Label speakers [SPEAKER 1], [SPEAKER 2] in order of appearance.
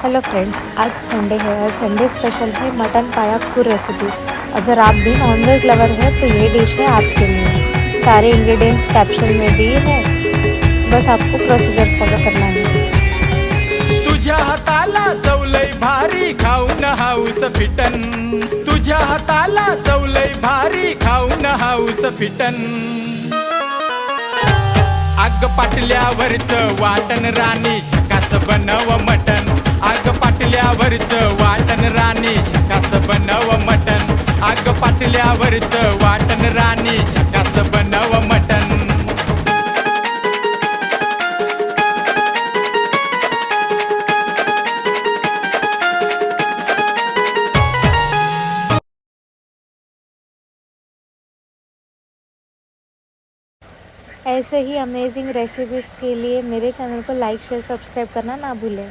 [SPEAKER 1] Hello friends, आज Sunday है और संडे स्पेशल है मटन पाया खूर रेसिपी। अगर आप भी नॉनवेज लवर हैं तो ये डिश है आपके लिए। सारे इंग्रेडिएंट्स कैप्शन में दिए हैं, बस आपको प्रोसीजर फॉलो करना है।
[SPEAKER 2] तुझ्या हाताला चवलय भारी खाऊन हाऊस फिटन, तुझ्या हाताला चवलय भारी खाऊन हाऊस फिटन। आग पाटल्यावरच वाटण राणी झकास बनव मटन, आग पाटल्यावरच वाटण राणी झकास बनव मटन, आग पाटल्यावरच वाटण राणी झकास बनव मटन।
[SPEAKER 1] ऐसे ही अमेजिंग रेसिपीज़ के लिए मेरे चैनल को लाइक शेयर सब्सक्राइब करना ना भूलें।